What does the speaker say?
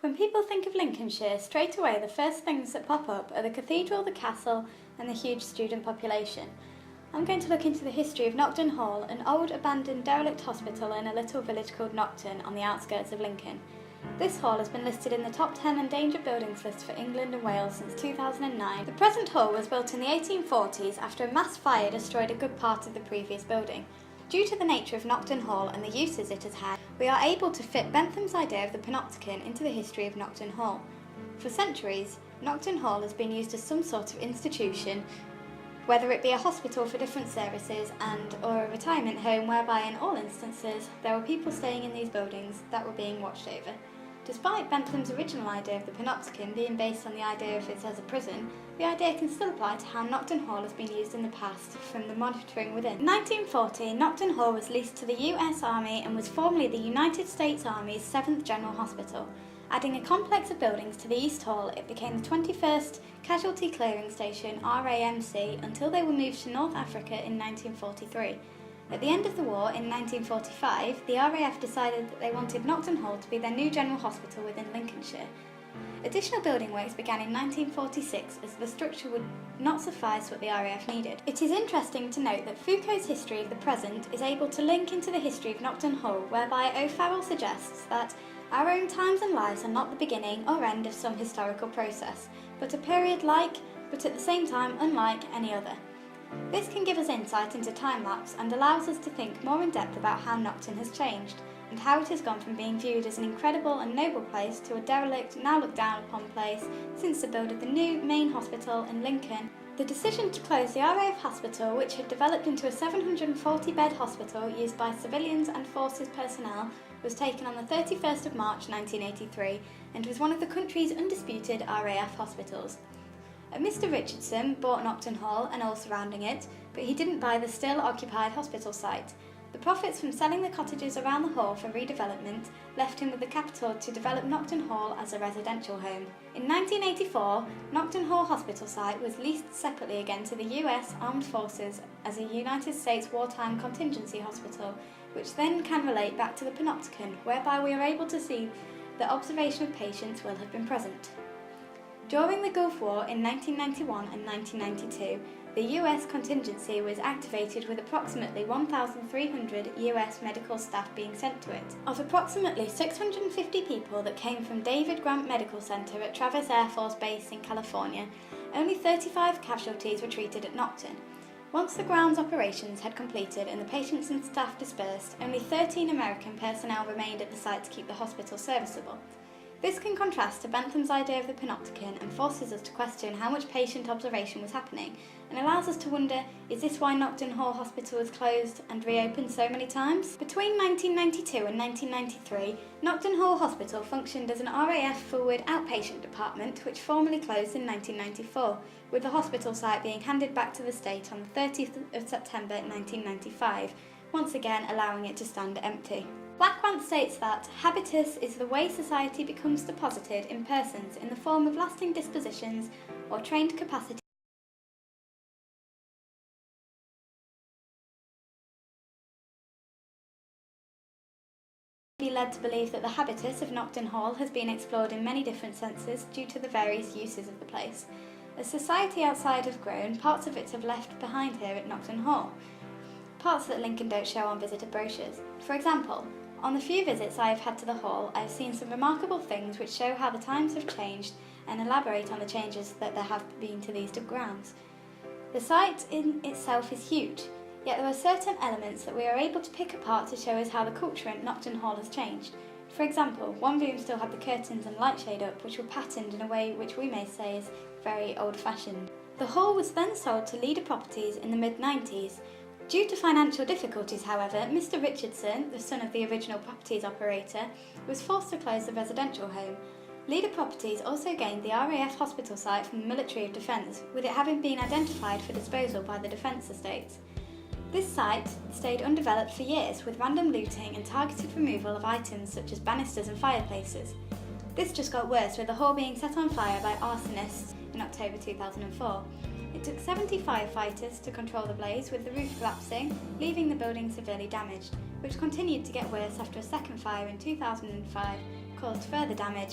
When people think of Lincolnshire, straight away the first things that pop up are the cathedral, the castle and the huge student population. I'm going to look into the history of Nocton Hall, an old abandoned derelict hospital in a little village called Nocton on the outskirts of Lincoln. This hall has been listed in the top 10 endangered buildings list for England and Wales since 2009. The present hall was built in the 1840s after a mass fire destroyed a good part of the previous building. Due to the nature of Nocton Hall and the uses it has had, we are able to fit Bentham's idea of the Panopticon into the history of Nocton Hall. For centuries, Nocton Hall has been used as some sort of institution, whether it be a hospital for different services or a retirement home whereby in all instances there were people staying in these buildings that were being watched over. Despite Bentham's original idea of the Panopticon being based on the idea of it as a prison, the idea can still apply to how Nocton Hall has been used in the past from the monitoring within. In 1940, Nocton Hall was leased to the US Army and was formerly the United States Army's 7th General Hospital. Adding a complex of buildings to the East Hall, it became the 21st Casualty Clearing Station RAMC until they were moved to North Africa in 1943. At the end of the war, in 1945, the RAF decided that they wanted Nocton Hall to be their new general hospital within Lincolnshire. Additional building works began in 1946 as the structure would not suffice what the RAF needed. It is interesting to note that Foucault's history of the present is able to link into the history of Nocton Hall, whereby O'Farrell suggests that our own times and lives are not the beginning or end of some historical process, but a period like, but at the same time unlike any other. This can give us insight into time-lapse and allows us to think more in depth about how Nocton has changed, and how it has gone from being viewed as an incredible and noble place to a derelict, now looked down upon place since the build of the new main hospital in Lincoln. The decision to close the RAF hospital, which had developed into a 740-bed hospital used by civilians and forces personnel, was taken on the 31st of March 1983 and was one of the country's undisputed RAF hospitals. Mr. Richardson bought Nocton Hall and all surrounding it, but he didn't buy the still occupied hospital site. The profits from selling the cottages around the hall for redevelopment left him with the capital to develop Nocton Hall as a residential home. In 1984, Nocton Hall hospital site was leased separately again to the US Armed Forces as a United States wartime contingency hospital, which then can relate back to the Panopticon, whereby we are able to see that observation of patients will have been present. During the Gulf War in 1991 and 1992, the US contingency was activated with approximately 1,300 US medical staff being sent to it. Of approximately 650 people that came from David Grant Medical Center at Travis Air Force Base in California, only 35 casualties were treated at Nocton. Once the grounds operations had completed and the patients and staff dispersed, only 13 American personnel remained at the site to keep the hospital serviceable. This can contrast to Bentham's idea of the Panopticon and forces us to question how much patient observation was happening, and allows us to wonder, is this why Nocton Hall Hospital was closed and reopened so many times? Between 1992 and 1993, Nocton Hall Hospital functioned as an RAF forward outpatient department which formally closed in 1994, with the hospital site being handed back to the state on the 30th of September 1995, once again allowing it to stand empty. Blackwant states that habitus is the way society becomes deposited in persons in the form of lasting dispositions or trained capacity be led to believe that the habitus of Nocton Hall has been explored in many different senses due to the various uses of the place. As society outside has grown, parts of it have left behind here at Nocton Hall, parts that Lincoln don't show on visitor brochures. For example, on the few visits I have had to the hall, I have seen some remarkable things which show how the times have changed and elaborate on the changes that there have been to these grounds. The site in itself is huge, yet there are certain elements that we are able to pick apart to show us how the culture at Nocton Hall has changed. For example, one room still had the curtains and light shade up, which were patterned in a way which we may say is very old-fashioned. The hall was then sold to Leader Properties in the mid-90s. Due to financial difficulties, however, Mr. Richardson, the son of the original properties operator, was forced to close the residential home. Leader Properties also gained the RAF hospital site from the Military of Defence, with it having been identified for disposal by the Defence Estates. This site stayed undeveloped for years, with random looting and targeted removal of items such as banisters and fireplaces. This just got worse, with the hall being set on fire by arsonists in October 2004. It took 70 firefighters to control the blaze, with the roof collapsing, leaving the building severely damaged, which continued to get worse after a second fire in 2005 caused further damage